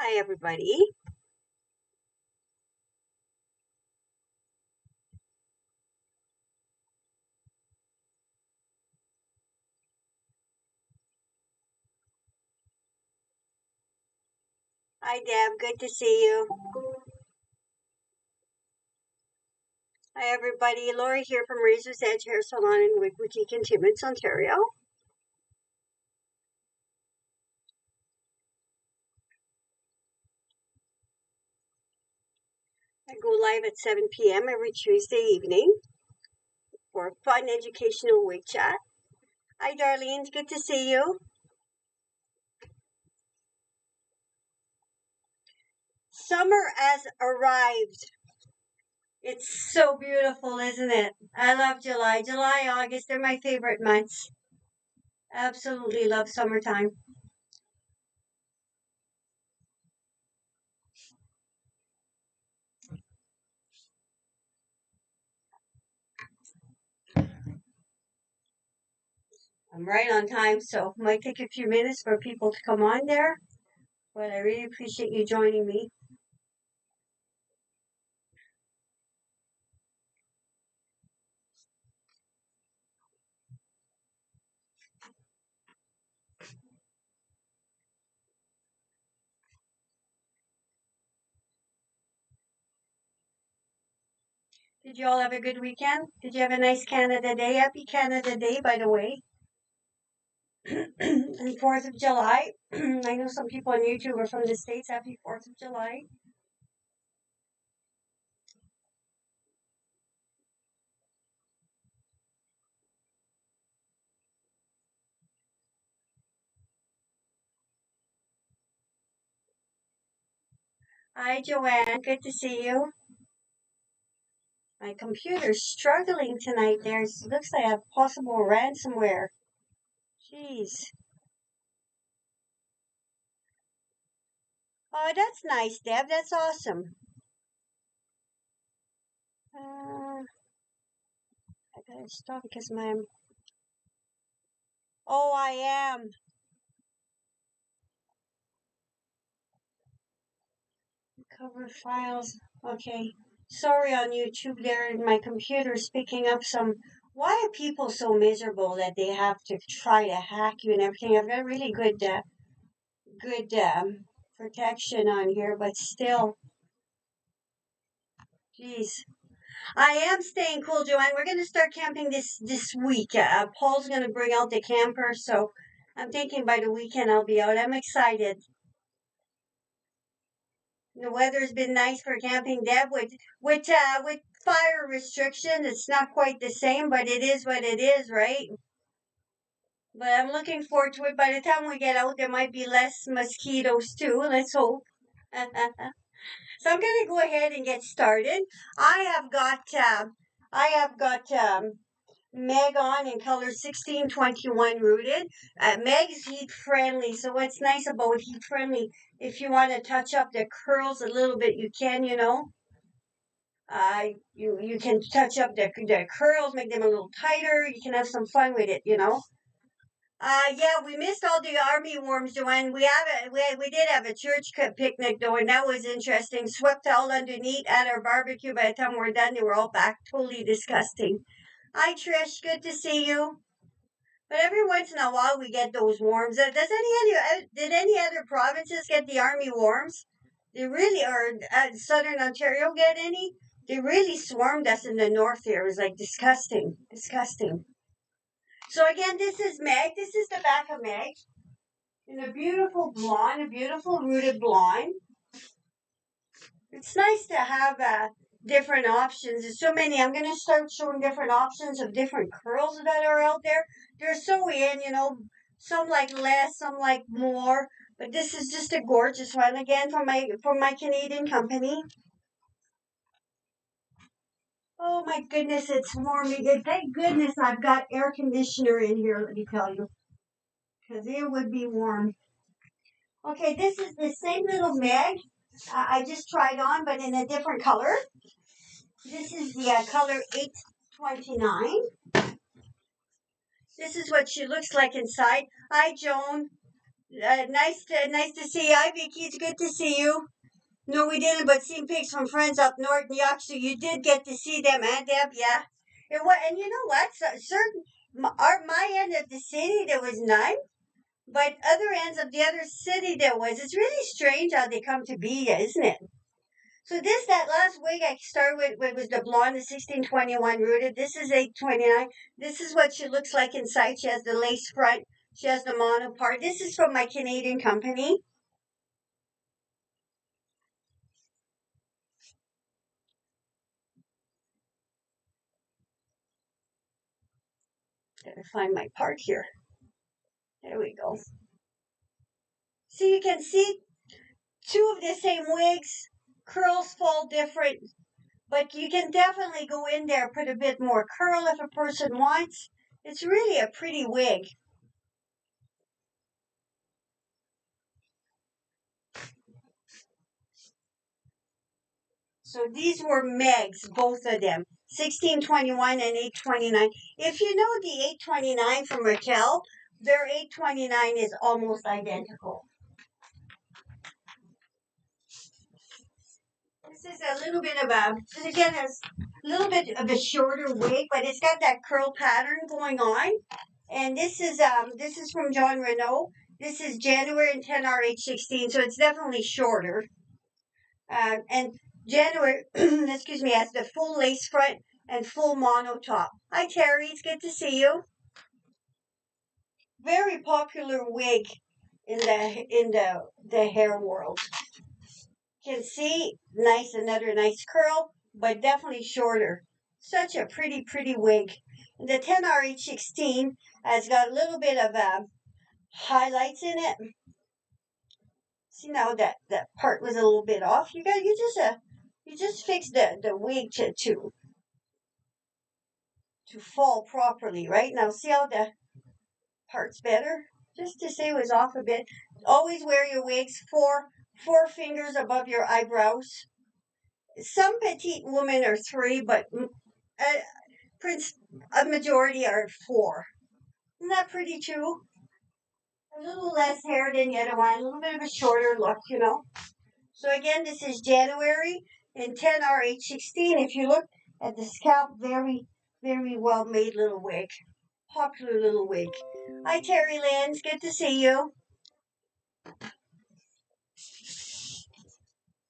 Hi, everybody. Hi, Deb. Good to see you. Hi, everybody. Lori here from Razor's Edge Hair Salon in Wig Boutique in Timmins, Ontario. I go live at 7 p.m. every Tuesday evening for a fun educational wig chat. Hi, Darlene. Good to see you. Summer has arrived. It's so beautiful, isn't it? I love July. July, August, they're my favorite months. Absolutely love summertime. I'm right on time, so it might take a few minutes for people to come on there, but I really appreciate you joining me. Did you all have a good weekend? Did you have a nice Canada Day? Happy Canada Day, by the way. And 4th of July. I know some people on YouTube are from the States. Happy 4th of July. Hi, Joanne. Good to see you. My computer's struggling tonight. Looks like a possible ransomware. Jeez. Oh, that's nice, Deb. That's awesome. I gotta stop because my. Oh, I am. Cover files. Okay. Sorry on YouTube there. My computer's picking up some. Why are people so miserable that they have to try to hack you and everything? I've got really good protection on here, but still, geez. I am staying cool, Joanne. We're going to start camping this week. Paul's going to bring out the camper, so I'm thinking by the weekend I'll be out. I'm excited. The weather's been nice for camping, Deb. With fire restriction, it's not quite the same, but it is what it is, right? But I'm looking forward to it. By the time we get out, there might be less mosquitoes too. Let's hope. So I'm gonna go ahead and get started. I have got Meg on in color 1621 rooted. Meg's heat friendly, so what's nice about heat friendly, if you want to touch up the curls a little bit, you can, you can touch up the curls, make them a little tighter. You can have some fun with it. Yeah, we missed all the army worms, Joanne. We did have a church picnic though, and that was interesting. Swept all underneath at our barbecue. By the time we're done, they were all back. Totally disgusting. Hi, Trish. Good to see you. But every once in a while, we get those worms. Did any other provinces get the army worms? They really are. Southern Ontario get any? They really swarmed us in the north here. It was like disgusting, disgusting. So again, this is Meg. This is the back of Meg in a beautiful blonde, a beautiful rooted blonde. It's nice to have different options. There's so many. I'm going to start showing different options of different curls that are out there. They're so in. Some like less, some like more. But this is just a gorgeous one again from my Canadian company. Oh my goodness, it's warming. Thank goodness I've got air conditioner in here, let me tell you. Because it would be warm. Okay, this is the same little Meg I just tried on, but in a different color. This is the color 829. This is what she looks like inside. Hi, Joan. Nice to see you. Hi, Vicky. It's good to see you. No, we didn't, but seen pics from friends up north in York, so you did get to see them, and Deb, yeah. And you know what? Certain my end of the city there was none, but other ends of the other city there was. It's really strange how they come to be, isn't it? So that last wig I started with was the blonde, the 1621 rooted. This is 829. This is what she looks like inside. She has the lace front. She has the mono part. This is from my Canadian company. Gotta find my part here. There we go. So you can see two of the same wigs. Curls fall different, but you can definitely go in there, put a bit more curl if a person wants. It's really a pretty wig. So these were Megs, both of them. 1621 and 829. If you know the 829 from Raquel, their 829 is almost identical. This is a little bit of again, it's a little bit of a shorter wig, but it's got that curl pattern going on. And this is from John Renault. This is January and 10RH16, so it's definitely shorter. And January, excuse me, has the full lace front and full mono top. Hi Terry, it's good to see you. Very popular wig in the hair world. Can see another nice curl, but definitely shorter. Such a pretty wig. And the 10RH16 has got a little bit of highlights in it. See now that part was a little bit off. You just fix the wig to fall properly, right? Now see how the part's better? Just to say it was off a bit. Always wear your wigs four fingers above your eyebrows. Some petite women are three, but a, a majority are four. Isn't that pretty too? A little less hair than the other one, a little bit of a shorter look. So again, this is January in 10RH16. If you look at the scalp, very well made little wig. Popular little wig. Hi Terry Lynn, it's good to see you.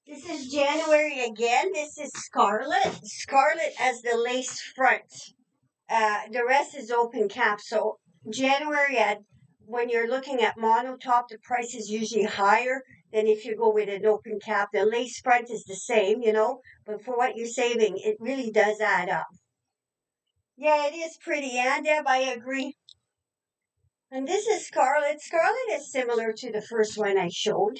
This is January again. This is Scarlett. Scarlett as the lace front. The rest is open cap. So January when you're looking at mono top, the price is usually higher than if you go with an open cap. The lace front is the same, but for what you're saving, it really does add up. Yeah, it is pretty, and Deb, I agree. And this is Scarlett. Scarlett is similar to the first one I showed.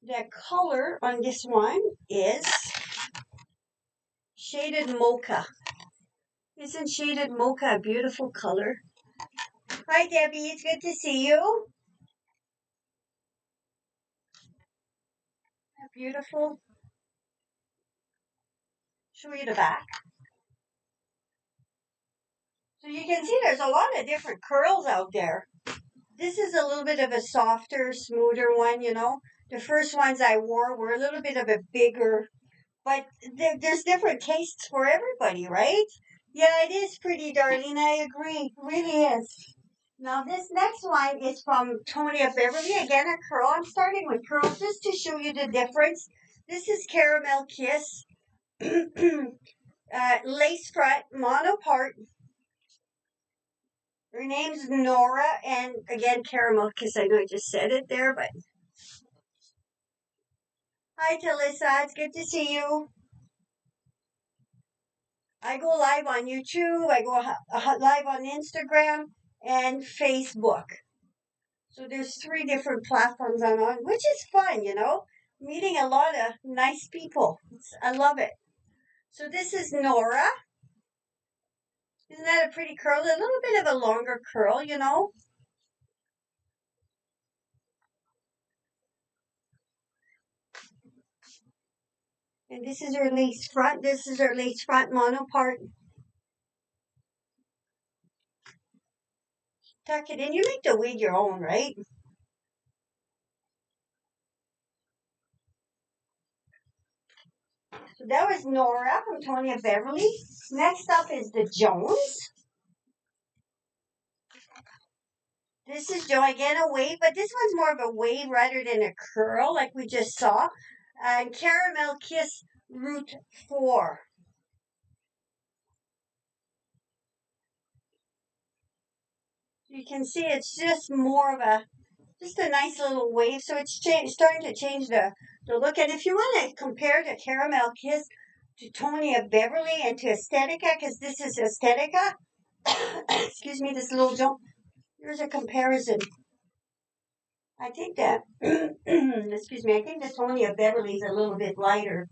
The color on this one is shaded mocha. Isn't shaded mocha a beautiful color? Hi, Debbie. It's good to see you. Beautiful. Show you the back. So you can see there's a lot of different curls out there. This is a little bit of a softer, smoother one. The first ones I wore were a little bit of a bigger, but there's different tastes for everybody, right? Yeah, it is pretty, darling. I agree. It really is. Now, this next one is from Tony of Beverly. Again, a curl. I'm starting with curls just to show you the difference. This is Caramel Kiss. Lace front, mono part. Her name's Nora, and again, Caramel Kiss. I know I just said it there, but hi, Talissa. It's good to see you. I go live on YouTube. I go live on Instagram and Facebook. So there's three different platforms I'm on, which is fun. Meeting a lot of nice people. I love it. So this is Nora. Isn't that a pretty curl? A little bit of a longer curl. And this is her lace front. This is her lace front mono part. tuck it in. You make the wig your own, right? So that was Nora from Tonya Beverly. Next up is the Jones. This is Joe again, a wave, but this one's more of a wave rather than a curl like we just saw. And Caramel Kiss Route 4. You can see it's just more of just a nice little wave. So it's starting to change the look. And if you want to compare the Caramel Kiss to Tonya Beverly and to Aesthetica, because this is Aesthetica, excuse me, this little jump, here's a comparison. I think that, excuse me, I think the Tonya Beverly is a little bit lighter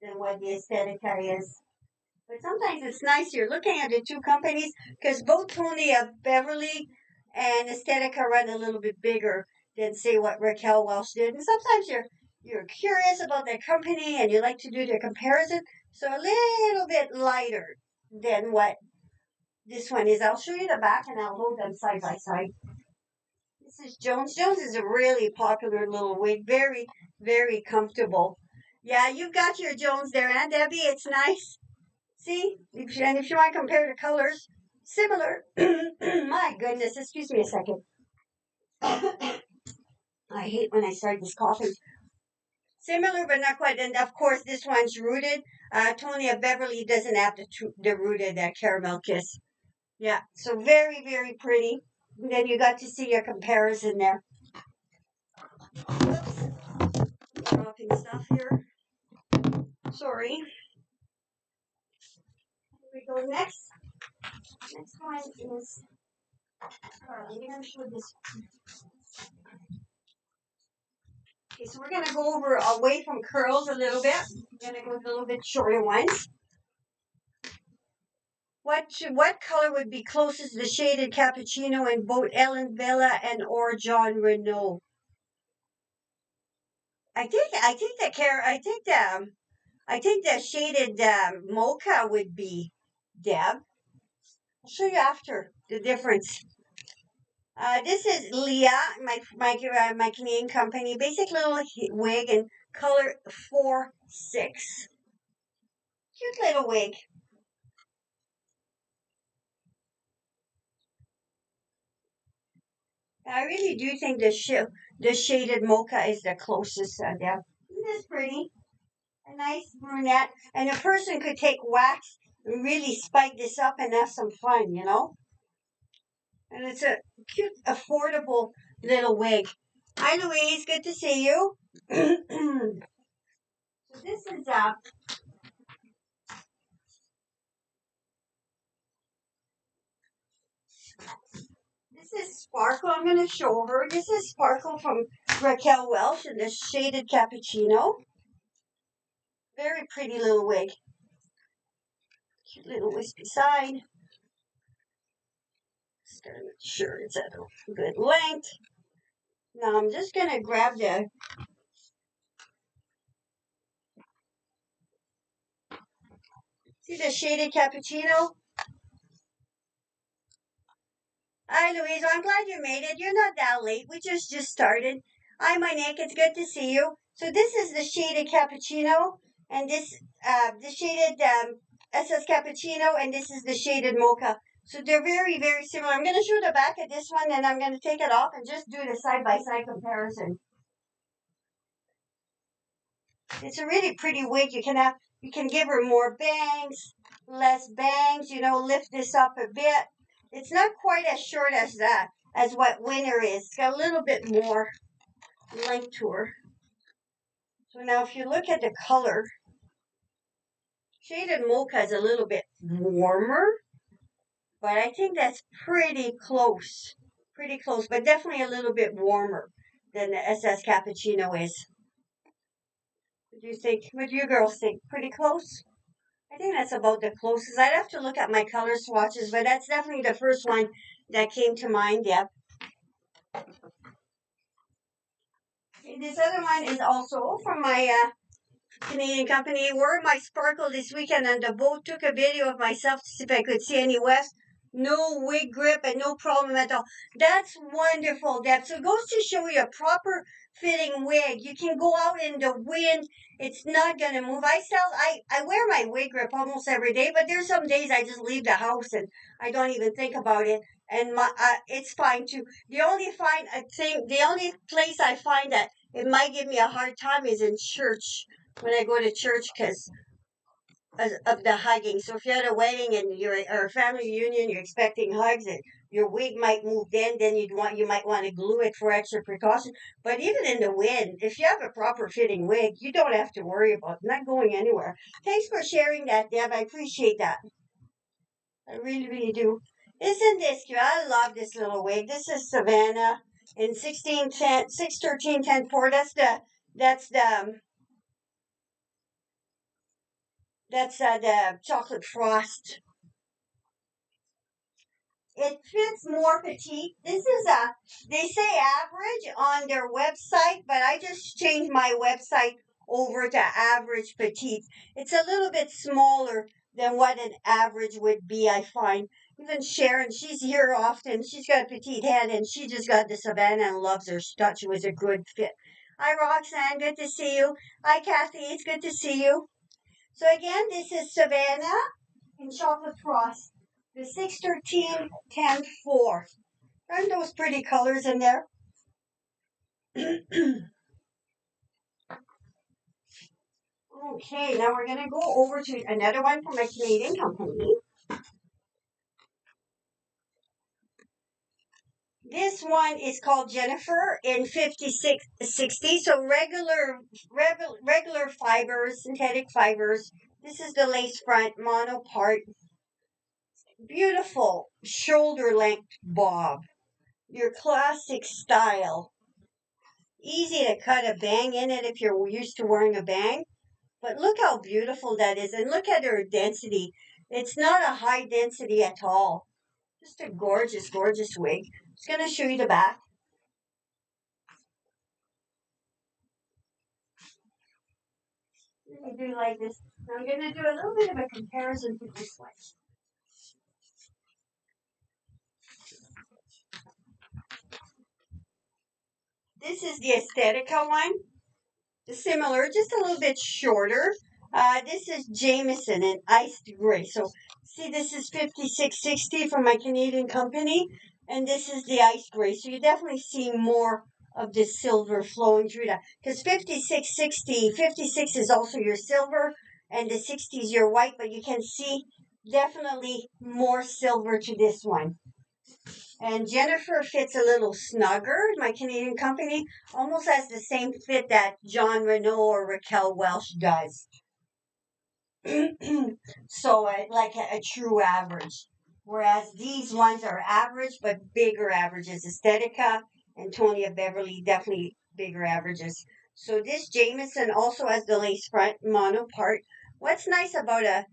than what the Aesthetica is. But sometimes it's nice you're looking at the two companies because both Tonya Beverly and Aesthetica run a little bit bigger than say what Raquel Welch did. And sometimes you're curious about their company and you like to do the comparison. So a little bit lighter than what this one is. I'll show you the back and I'll hold them side by side. This is Jones. Jones is a really popular little wig. Very, very comfortable. Yeah, you've got your Jones there, Aunt Debbie. It's nice. See? And if you want to compare the colors, similar. My goodness, excuse me a second. I hate when I start this coughing. Similar, but not quite. And of course, this one's rooted. Tonya Beverly doesn't have the rooted caramel kiss. Yeah, so very, very pretty. And then you got to see your comparison there. Oops, dropping stuff here. Sorry. Here we go next. Next one is. I'm going to show this. Okay, so we're going to go over away from curls a little bit. We're going to go with a little bit shorter ones. What color would be closest to the shaded cappuccino in both Ellen Bella and or John Renault? I think the shaded mocha would be Deb. I'll show you after the difference. This is Leah, my Canadian company. Basic little wig in color 4-6. Cute little wig. I really do think the shaded mocha is the closest. Deb. Isn't this pretty? A nice brunette, and a person could take wax and really spike this up and have some fun, you know. And it's a cute, affordable little wig. Hi, Louise. Good to see you. So this is this is Sparkle. I'm going to show her. This is Sparkle from Raquel Welch in the shaded cappuccino. Very pretty little wig. Cute little wispy side. Just gotta make sure it's at a good length. Now I'm just going to grab the see the shaded cappuccino? Hi, Louise. I'm glad you made it. You're not that late. We just started. Hi, my Nick. It's good to see you. So this is the shaded cappuccino, and this the shaded SS cappuccino, and this is the shaded mocha. So they're very, very similar. I'm going to show the back of this one, and I'm going to take it off and just do the side-by-side comparison. It's a really pretty wig. You can give her more bangs, less bangs. You know, lift this up a bit. It's not quite as short as what Winter is. It's got a little bit more length to her. So now if you look at the color, shaded mocha is a little bit warmer, but I think that's pretty close. Pretty close, but definitely a little bit warmer than the SS cappuccino is. What do you think? What do you girls think? Pretty close? I think that's about the closest. I'd have to look at my color swatches, but that's definitely the first one that came to mind, Yep. This other one is also from my Canadian company. Wore my Sparkle this weekend on the boat. Took a video of myself to see if I could see any west. No wig grip and no problem at all. That's wonderful, Deb. So it goes to show you a proper fitting wig. You can go out in the wind. It's not going to move. I wear my wig grip almost every day, but there's some days I just leave the house and I don't even think about it. And it's fine too. The only place I find that it might give me a hard time is in church when I go to church because of the hugging. So if you're at a wedding and you're or a family reunion, you're expecting hugs, and your wig might move. Then you might want to glue it for extra precaution. But even in the wind, if you have a proper fitting wig, you don't have to worry about not going anywhere. Thanks for sharing that, Deb. I appreciate that. I really, really do. Isn't this cute? I love this little wig. This is Savannah in 1610, 61310 4. That's the the chocolate frost. It fits more petite. This is they say average on their website, but I just changed my website over to average petite. It's a little bit smaller than what an average would be, I find. Even Sharon, she's here often. She's got a petite head and she just got the Savannah and loves her stuff. It was a good fit. Hi, Roxanne. Good to see you. Hi, Kathy. It's good to see you. So again, this is Savannah in chocolate frost. The 61310 4. Aren't those pretty colors in there? Okay, now we're going to go over to another one from a Canadian company. This one is called Jennifer in 5660. So regular fibers, synthetic fibers. This is the lace front mono part. Beautiful shoulder length bob. Your classic style. Easy to cut a bang in it if you're used to wearing a bang. But look how beautiful that is. And look at her density. It's not a high density at all. Just a gorgeous, gorgeous wig. Just going to show you the back. Let me do like this. I'm going to do a little bit of a comparison to this one. This is the Aesthetica one. Similar, just a little bit shorter. This is Jameson in iced gray. So see, this is 5660 from my Canadian company, and this is the ice gray. So you definitely see more of the silver flowing through that. Because 56 is also your silver, and the 60 is your white, but you can see definitely more silver to this one. And Jennifer fits a little snugger. My Canadian company almost has the same fit that John Renault or Raquel Welch does. So like a true average. Whereas these ones are average, but bigger averages. Aesthetica and Tonya Beverly, definitely bigger averages. So this Jameson also has the lace front mono part. What's nice about a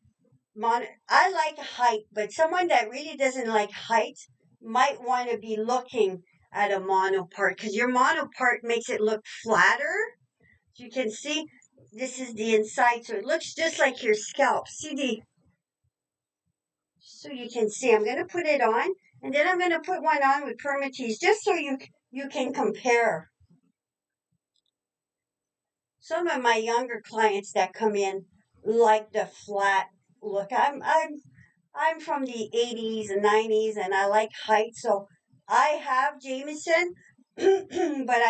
I like height, but someone that really doesn't like height might want to be looking at a mono part because your mono part makes it look flatter. As you can see, this is the inside, so it looks just like your scalp. So you can see. I'm going to put it on, and then I'm going to put one on with Permatease just so you can compare. Some of my younger clients that come in like the flat look. I'm from the 80s and 90s and I like height, so I have Jameson, but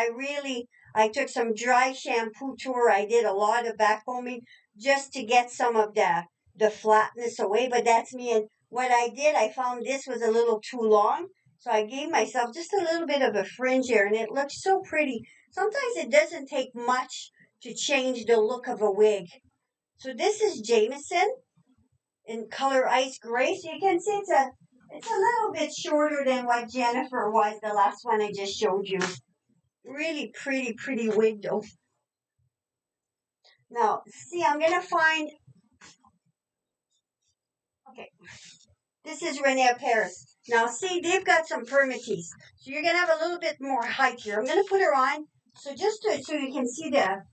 I took some dry shampoo to her. I did a lot of backcombing just to get some of the flatness away, but that's me. And what I did, I found this was a little too long, so I gave myself just a little bit of a fringe here, and it looks so pretty. Sometimes it doesn't take much to change the look of a wig. So this is Jameson in color ice gray. So you can see it's a little bit shorter than what Jennifer was, the last one I just showed you. Really pretty, pretty wig though. Now, see, I'm going to find, okay, this is Rene Paris. Now, see, they've got some Permatease. So you're going to have a little bit more height here. I'm going to put her on, so so you can see the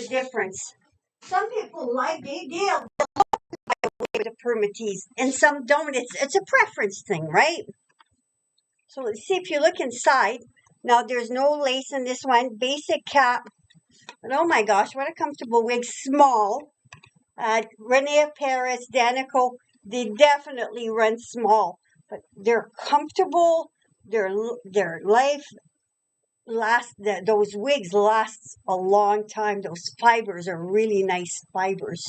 difference. Some people like, they with the Permatease, and some don't. It's a preference thing, right? So let's see if you look inside. Now there's no lace in this one. Basic cap. And oh my gosh, what a comfortable wig. Small. Rene Paris, Danico, they definitely run small, but they're comfortable. Their life lasts. Those wigs last a long time. Those fibers are really nice fibers.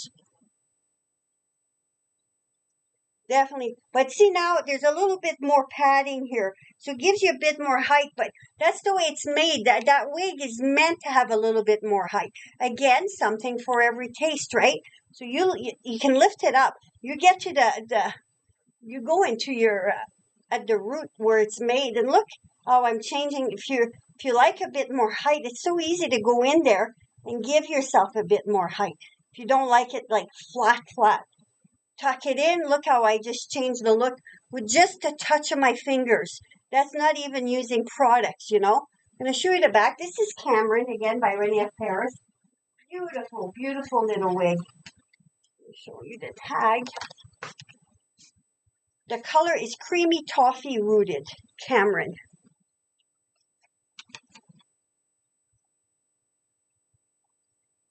Definitely. But see now, there's a little bit more padding here. So it gives you a bit more height, but that's the way it's made. That wig is meant to have a little bit more height. Again, something for every taste, right? So you can lift it up. You get to you go into your, at the root where it's made. And look how I'm changing. If you like a bit more height, it's so easy to go in there and give yourself a bit more height. If you don't like it like flat. Tuck it in. Look how I just changed the look with just a touch of my fingers. That's not even using products, you know. I'm going to show you the back. This is Cameron, again, by Rene Paris. Beautiful, beautiful little wig. Let me show you the tag. The color is creamy toffee rooted, Cameron.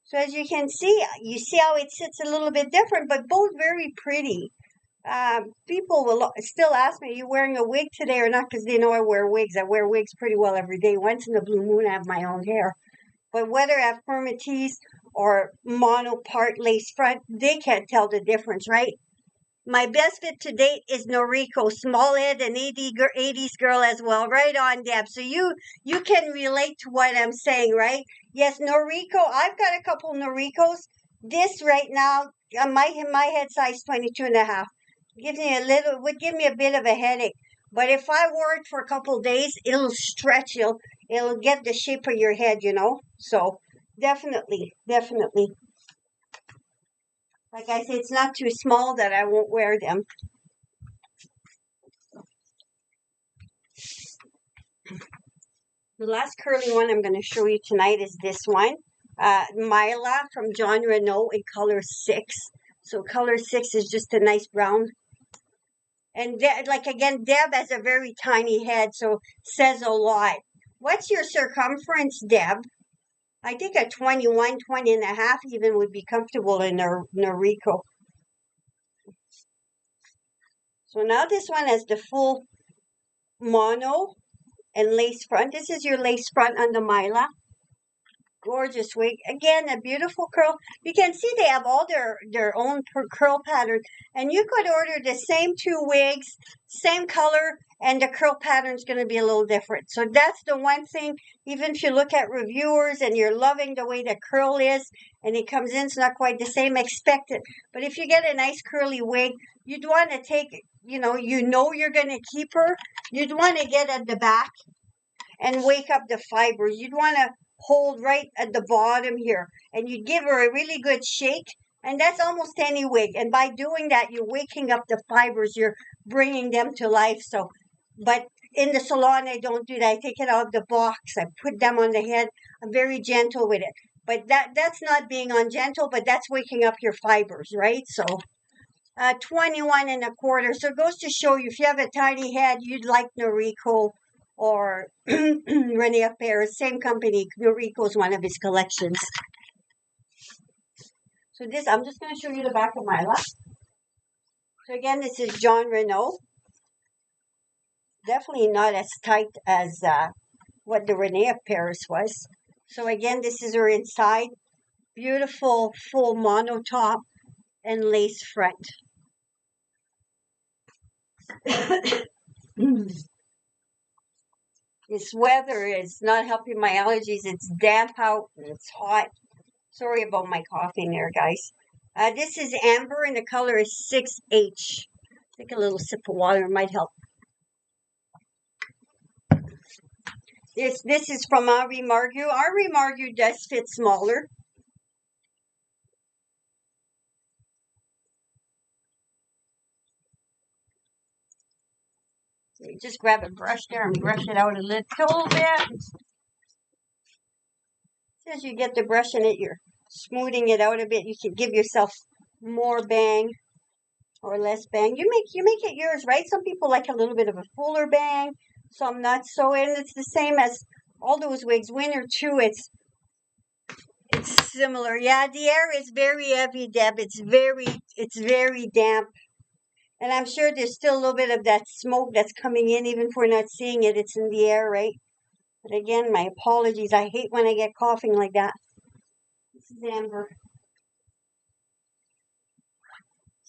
So as you can see, you see how it sits a little bit different, but both very pretty. People will still ask me, are you wearing a wig today or not? Because they know I wear wigs. I wear wigs pretty well every day. Once in the blue moon, I have my own hair. But whether I have Permatease or mono part lace front, they can't tell the difference, right? My best fit to date is Noriko, small head and 80s girl as well. Right on, Deb. So you can relate to what I'm saying, right? Yes, Noriko. I've got a couple Norikos. This right now, my head size 22 and a half. Would give me a bit of a headache. But if I wore it for a couple days, it'll stretch. It'll get the shape of your head, you know. So definitely. Like I say, it's not too small that I won't wear them. The last curly one I'm going to show you tonight is this one. Myla from John Renault in color 6. So color 6 is just a nice brown. And Deb has a very tiny head, so says a lot. What's your circumference, Deb? I think a 21, 20 and a half even would be comfortable in Noriko. So now this one has the full mono and lace front. This is your lace front on the Myla. Gorgeous wig. Again, a beautiful curl. You can see they have all their own curl pattern. And you could order the same 2 wigs, same color, and the curl pattern is going to be a little different. So that's the one thing, even if you look at reviewers and you're loving the way the curl is, and it comes in, it's not quite the same, expect it. But if you get a nice curly wig, you'd want to take, you know you're going to keep her. You'd want to get at the back and wake up the fibers. You'd want to hold right at the bottom here, and you give her a really good shake, and that's almost any wig. And by doing that, you're waking up the fibers, you're bringing them to life. So, but in the salon, I don't do that. I take it out of the box, I put them on the head. I'm very gentle with it, but that's not being ungentle, but that's waking up your fibers, right? So 21 and a quarter. So it goes to show you, if you have a tiny head, you'd like Noriko or Rene Paris, same company. Noriko is one of his collections. So this, I'm just going to show you the back of Myla. So again, this is John Renault. Definitely not as tight as what the Rene Paris was. So again, this is her inside. Beautiful full mono top and lace front. This weather is not helping my allergies. It's damp out and it's hot. Sorry about my coughing there, guys. This is amber and the color is 6H. Take a little sip of water, it might help. This is from Henri Margu. Henri Margu does fit smaller. So you just grab a brush there and brush it out a little bit. As you get the brush in it, you're smoothing it out a bit. You can give yourself more bang. or less bang. You make it yours, right? Some people like a little bit of a fuller bang, some not so. And it's the same as all those wigs. Winter too. It's similar. Yeah, the air is very heavy, Deb. It's very damp. And I'm sure there's still a little bit of that smoke that's coming in, even if we're not seeing it. It's in the air, right? But again, my apologies. I hate when I get coughing like that. This is Amber.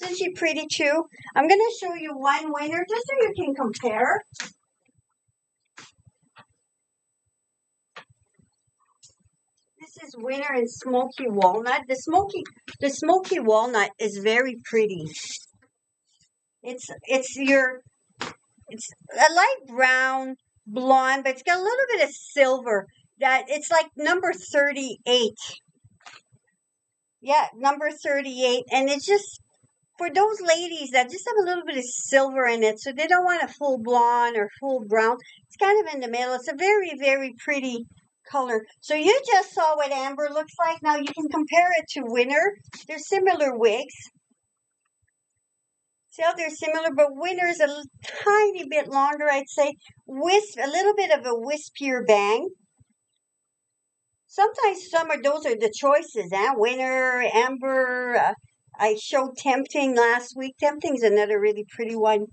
Isn't she pretty too? I'm going to show you one winner just so you can compare. This is winter in smoky walnut. The smoky walnut is very pretty. It's a light brown blonde, but it's got a little bit of silver. That it's like number 38. Yeah, number 38, and it's just for those ladies that just have a little bit of silver in it, so they don't want a full blonde or full brown. It's kind of in the middle. It's a very, very pretty color. So you just saw what Amber looks like. Now you can compare it to Winter. They're similar wigs. See how they're similar, but Winter's a tiny bit longer, I'd say. A little bit of a wispier bang. Sometimes those are the choices, huh? Winter, Amber. I showed Tempting last week. Tempting's another really pretty one.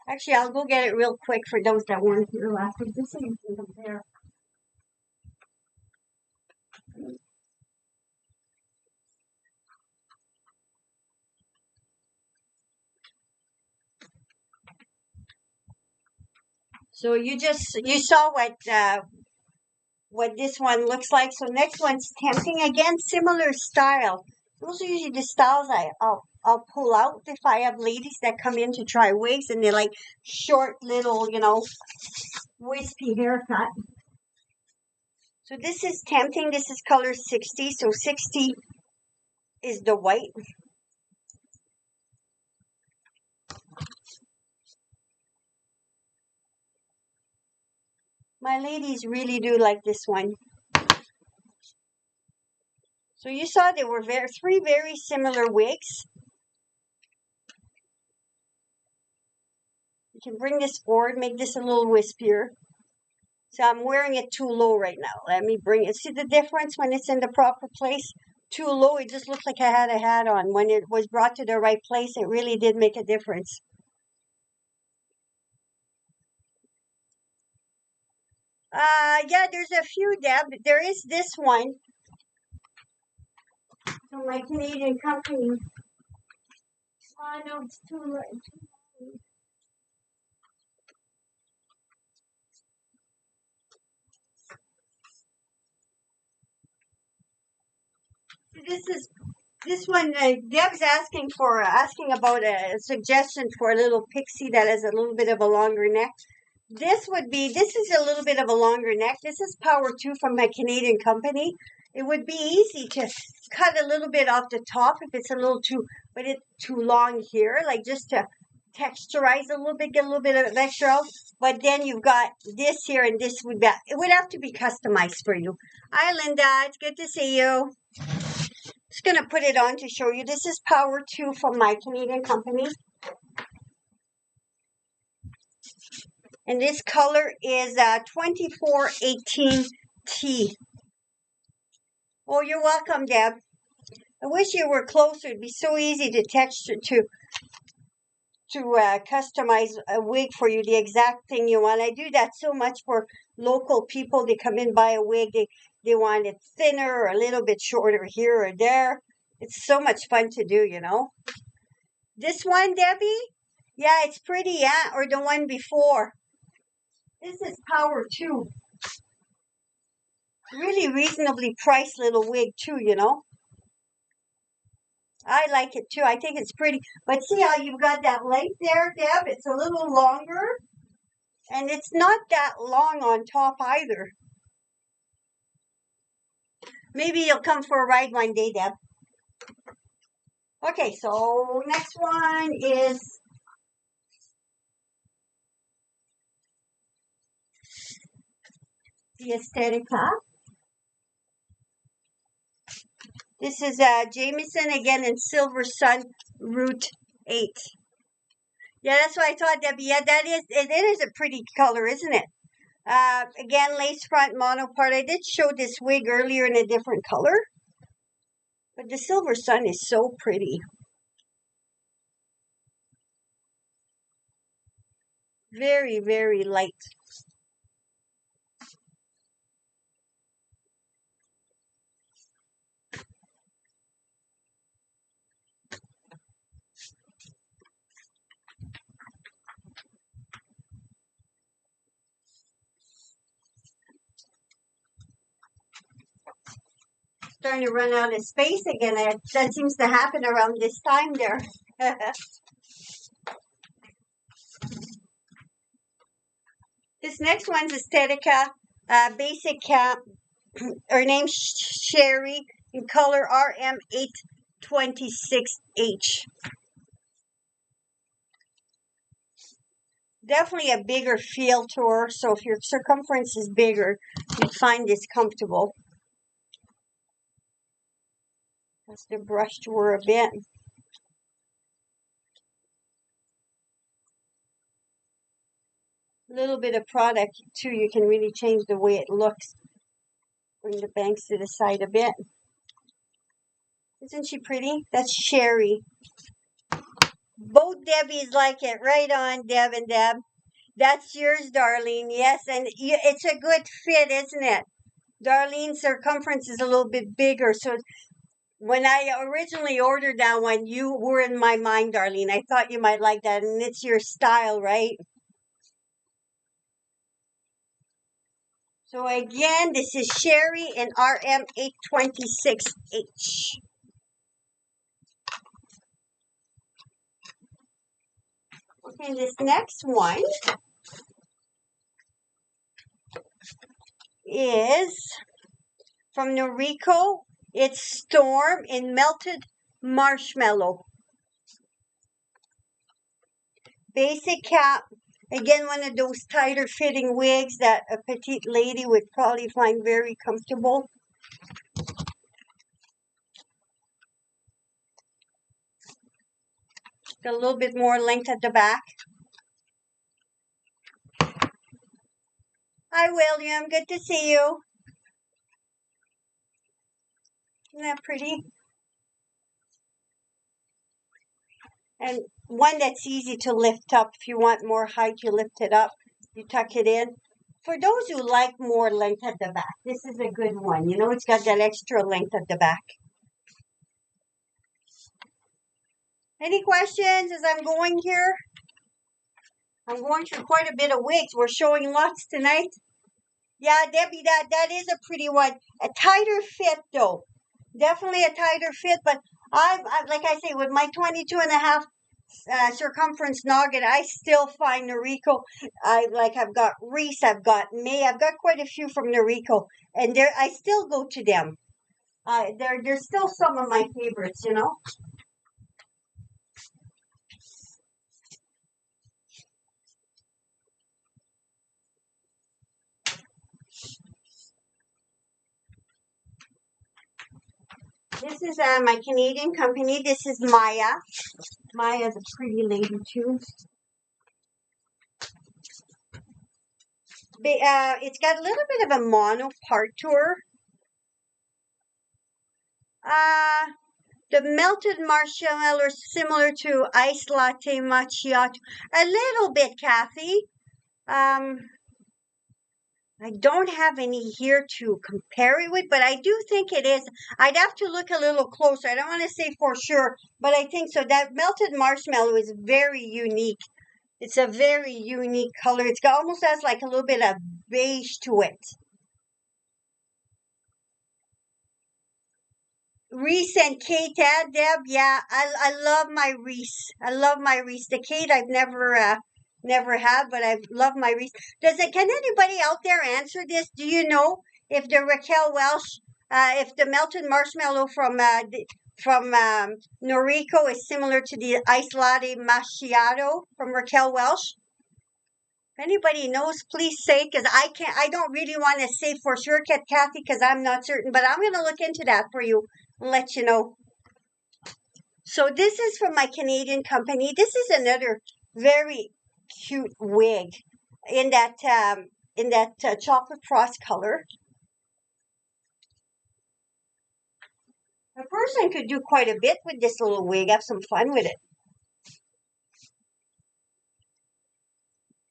Actually, I'll go get it real quick for those that weren't here last week, just so you can compare. So you saw what this one looks like. So next one's Tempting. Again, similar style. Those are usually the styles I'll pull out if I have ladies that come in to try wigs and they like short little, wispy haircut. So this is Tempting. This is color 60. So 60 is the white. My ladies really do like this one. So you saw there were three very similar wigs. You can bring this forward, make this a little wispier. So I'm wearing it too low right now. Let me bring it. See the difference when it's in the proper place? Too low, it just looks like I had a hat on. When it was brought to the right place, it really did make a difference. Yeah, there's a few, Deb. There is this one from my Canadian company. Oh, no, it's too late. This one. Deb's asking about a suggestion for a little pixie that has a little bit of a longer neck. This is a little bit of a longer neck. This is Power 2 from my Canadian company. It would be easy to cut a little bit off the top if it's a little but it's too long here, like just to texturize a little bit, get a little bit of extra out. But then you've got this here, and it would have to be customized for you. Hi, Linda. It's good to see you. Just going to put it on to show you. This is Power 2 from my Canadian company. And this color is 2418T. Oh, you're welcome, Deb. I wish you were closer. It'd be so easy to customize a wig for you, the exact thing you want. I do that so much for local people. They come in, buy a wig. They want it thinner or a little bit shorter here or there. It's so much fun to do, This one, Debbie? Yeah, it's pretty, yeah? Or the one before. This is Power 2. Really reasonably priced little wig, too, I like it, too. I think it's pretty. But see how you've got that length there, Deb? It's a little longer. And it's not that long on top either. Maybe you'll come for a ride one day, Deb. Okay, so next one is the Aesthetica. This is Jameson again in Silver Sun Route 8. Yeah, that's what I thought, Debbie. Yeah, it is a pretty color, isn't it? Again, lace front mono part. I did show this wig earlier in a different color. But the Silver Sun is so pretty. Very, very light. Starting to run out of space again. That seems to happen around this time there. This next one's Aesthetica. Basic cap. Her name's Sherry in color RM826H. Definitely a bigger feel to her, so if your circumference is bigger, you'd find this comfortable. That's the brush to her a bit. A little bit of product too, you can really change the way it looks. Bring the bangs to the side a bit. Isn't she pretty? That's Sherry. Both Debbies like it. Right on, Deb and Deb. That's yours, Darlene. Yes, and it's a good fit, isn't it? Darlene's circumference is a little bit bigger, so when I originally ordered that one, you were in my mind, Darlene. I thought you might like that, and it's your style, right? So again, this is Sherry in RM826H. Okay, this next one is from Noriko. It's Storm in Melted Marshmallow. Basic cap. Again, one of those tighter fitting wigs that a petite lady would probably find very comfortable. Got a little bit more length at the back. Hi, William. Good to see you. Isn't that pretty? And one that's easy to lift up. If you want more height, you lift it up. You tuck it in. For those who like more length at the back, this is a good one. You know, it's got that extra length at the back. Any questions as I'm going here? I'm going through quite a bit of wigs. We're showing lots tonight. Yeah, Debbie, that is a pretty one. A tighter fit, though. Definitely a tighter fit, but I like I say, with my 22.5 circumference noggin, I still find Noriko. I've got Reese, I've got May, I've got quite a few from Noriko, and I still go to them. They're still some of my favorites, you know. This is my Canadian company. This is Maya. Maya's a pretty lady too. It's got a little bit of a mono part to her. The melted marshmallow is similar to iced latte macchiato. A little bit, Kathy. I don't have any here to compare it with, but I do think it is. I'd have to look a little closer. I don't want to say for sure, but I think so. That melted marshmallow is very unique. It's a very unique color. It's got almost has like a little bit of beige to it. Reese and Kate and Deb, yeah, I love my Reese. I love my Reese. The Kate I've never had, but I love my Reese. Can anybody out there answer this? Do you know if the Raquel Welch, if the melted marshmallow from Noriko is similar to the iced latte macchiato from Raquel Welch? If anybody knows, please say, because I don't really want to say for sure, Kathy, because I'm not certain, but I'm going to look into that for you. and let you know. So this is from my Canadian company. This is another very cute wig in that chocolate frost color. A person could do quite a bit with this little wig. Have some fun with it.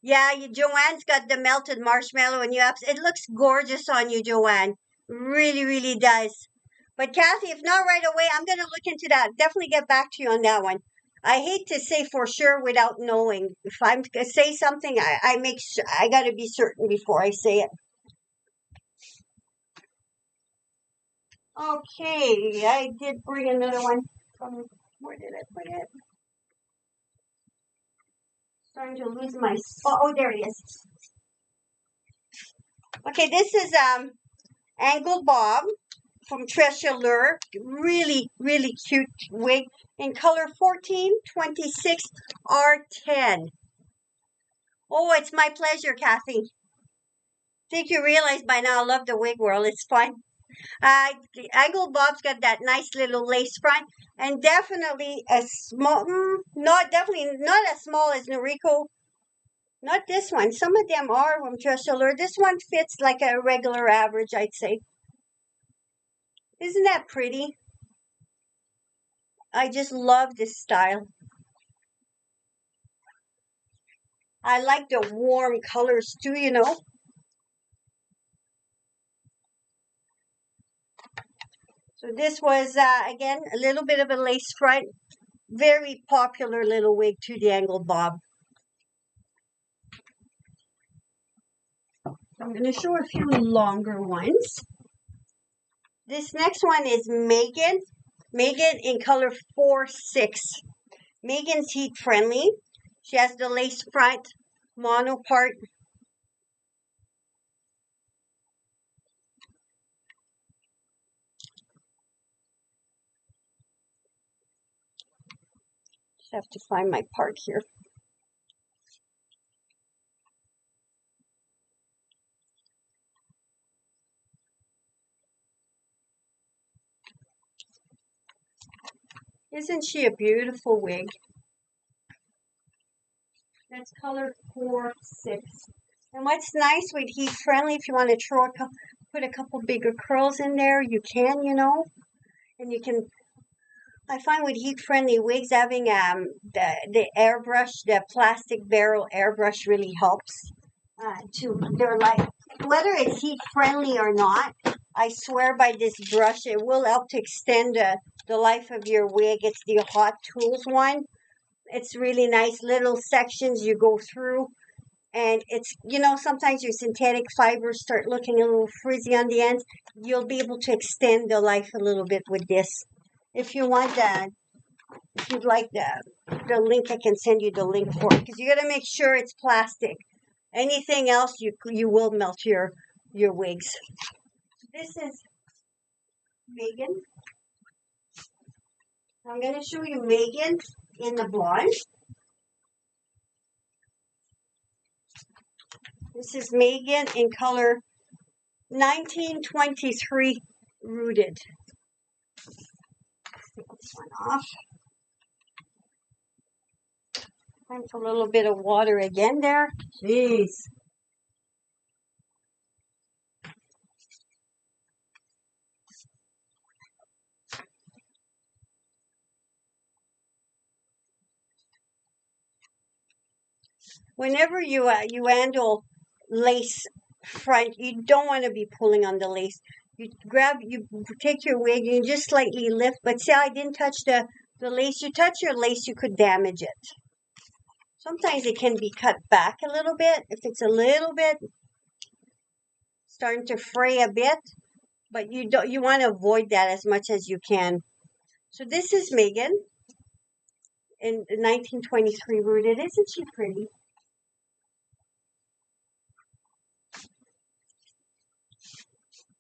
Yeah, Joanne's got the melted marshmallow, and it looks gorgeous on you, Joanne. Really, really does. But Kathy, if not right away, I'm gonna look into that. Definitely get back to you on that one. I hate to say for sure without knowing. If I'm gonna say something, I make sure I gotta be certain before I say it. Okay, I did bring another one from where did I put it? Starting to lose my spot. Oh, there it is. Okay, this is angled bob from Treasure Lure. Really, really cute wig in color 1426 R10. Oh, it's my pleasure, Kathy. Think you realize by now I love the wig world. It's fun. The angled bob's got that nice little lace front, and definitely a small, definitely not as small as Noriko. Not this one. Some of them are from Treasure Lure. This one fits like a regular average, I'd say. Isn't that pretty? I just love this style. I like the warm colors too. So this was, again, a little bit of a lace front. Very popular little wig too, the angled bob. I'm going to show a few longer ones. This next one is Megan. Megan in color 4-6. Megan's heat friendly. She has the lace front, mono part. Just have to find my part here. Isn't she a beautiful wig? That's color 4-6. And what's nice with heat friendly, if you want to put a couple bigger curls in there, you can, and you can. I find with heat friendly wigs having the airbrush, the plastic barrel airbrush really helps. They're like whether it's heat friendly or not. I swear by this brush, it will help to extend the life of your wig. It's the Hot Tools one. It's really nice little sections you go through. And it's, sometimes your synthetic fibers start looking a little frizzy on the ends. You'll be able to extend the life a little bit with this. If you want that, if you'd like the link, I can send you the link for it. Because you got to make sure it's plastic. Anything else, you will melt your wigs. This is Megan. I'm going to show you Megan in the blonde. This is Megan in color 1923 Rooted. Let's take this one off. Time for a little bit of water again there. Jeez. Whenever you handle lace front, you don't want to be pulling on the lace. You take your wig, and you just slightly lift. But see, I didn't touch the lace. You touch your lace, you could damage it. Sometimes it can be cut back a little bit if it's a little bit starting to fray a bit. But you want to avoid that as much as you can. So this is Megan in 1923 Rooted. Isn't she pretty?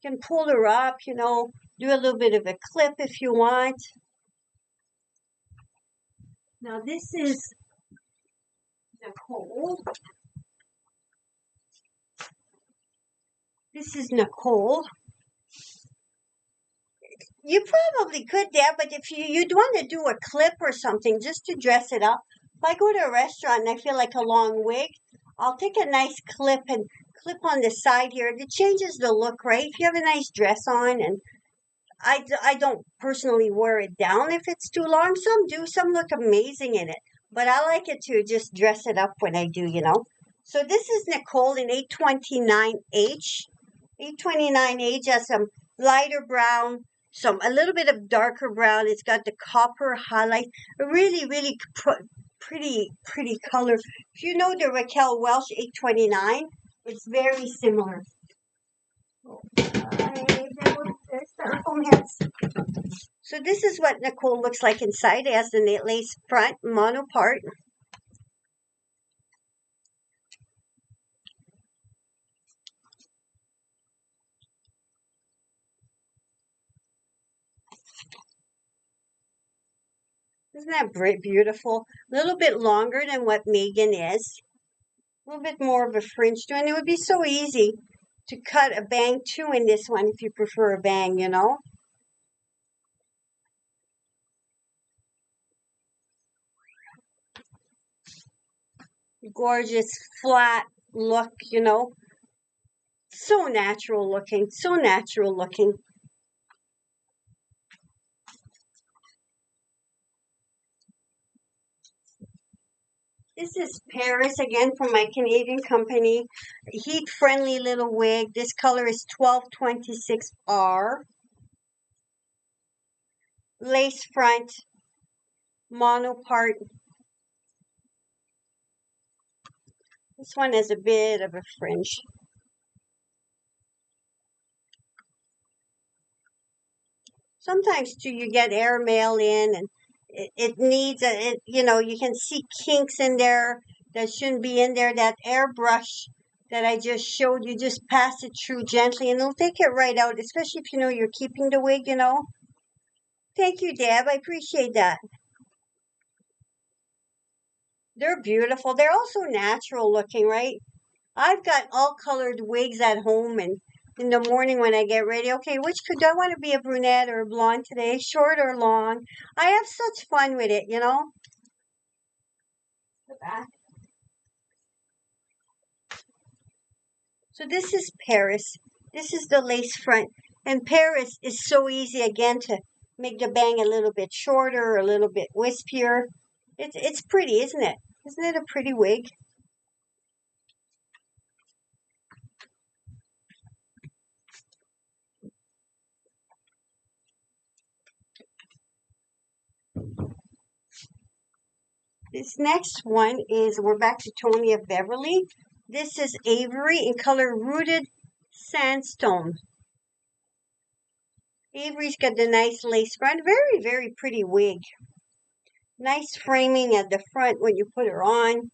You can pull her up, do a little bit of a clip if you want. Now this is Nicole. This is Nicole. You probably could, Deb, but if you'd want to do a clip or something just to dress it up. If I go to a restaurant and I feel like a long wig, I'll take a nice clip and clip on the side here. It changes the look, right? If you have a nice dress on, and I don't personally wear it down if it's too long. Some do, some look amazing in it. But I like it to just dress it up when I do, you know. So this is Nicole in 829H. 829H has some lighter brown, a little bit of darker brown. It's got the copper highlight. A really, really pretty color. If you know the Raquel Welch 829, it's very similar. So this is what Nicole looks like inside. It has the lace front mono part. Isn't that beautiful? A little bit longer than what Megan is. A little bit more of a fringe too. And it would be so easy to cut a bang too in this one if you prefer a bang, you know. Gorgeous flat look, you know. So natural looking, so natural looking. This is Paris again from my Canadian company. Heat friendly little wig. This color is 1226R. Lace front, mono part. This one has a bit of a fringe. Sometimes too, you get airmail in, and it needs you know, you can see kinks in there that shouldn't be in there. That airbrush that I just showed you, just pass it through gently and it'll take it right out, especially if you know you're keeping the wig, you know. Thank you, Deb. I appreciate that. They're beautiful. They're also natural looking, right? I've got all colored wigs at home, and in the morning when I get ready, okay, which could I want to be, a brunette or a blonde today, short or long? I have such fun with it, you know. The back. So this is Paris. This is the lace front. And Paris is so easy again to make the bang a little bit shorter, a little bit wispier. It's pretty, isn't it? Isn't it a pretty wig? This next one is, we're back to Tony of Beverly. This is Avery in color Rooted Sandstone. Avery's got the nice lace front. Very, very pretty wig. Nice framing at the front when you put her on.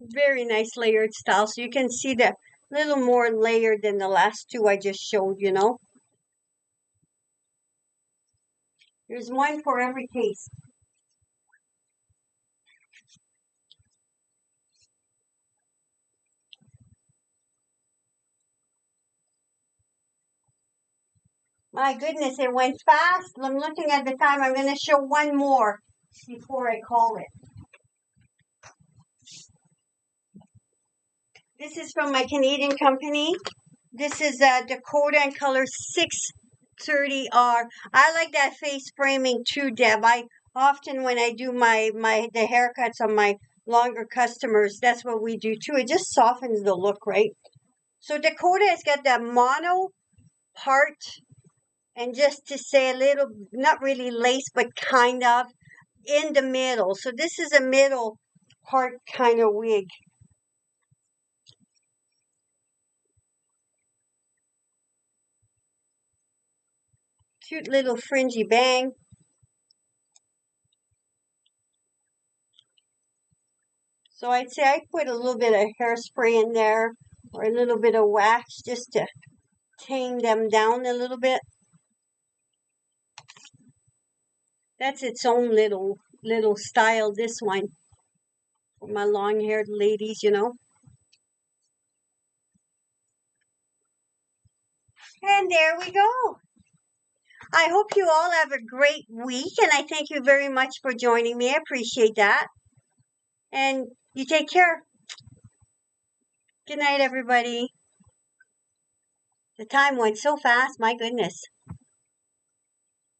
Very nice layered style. So you can see the little more layered than the last two I just showed, you know. There's one for every taste. My goodness, it went fast. I'm looking at the time. I'm going to show one more before I call it. This is from my Canadian company. This is Dakota in color 630R. I like that face framing too, Deb. I often, when I do the haircuts on my longer customers, that's what we do too. It just softens the look, right? So Dakota has got that mono part, and just to say a little, not really lace, but kind of in the middle. So this is a middle part kind of wig. Cute little fringy bang. So I'd say I put a little bit of hairspray in there, or a little bit of wax, just to tame them down a little bit. That's its own little style, this one. my long-haired ladies, you know. And there we go. I hope you all have a great week, and I thank you very much for joining me. I appreciate that. And you take care. Good night, everybody. The time went so fast, my goodness.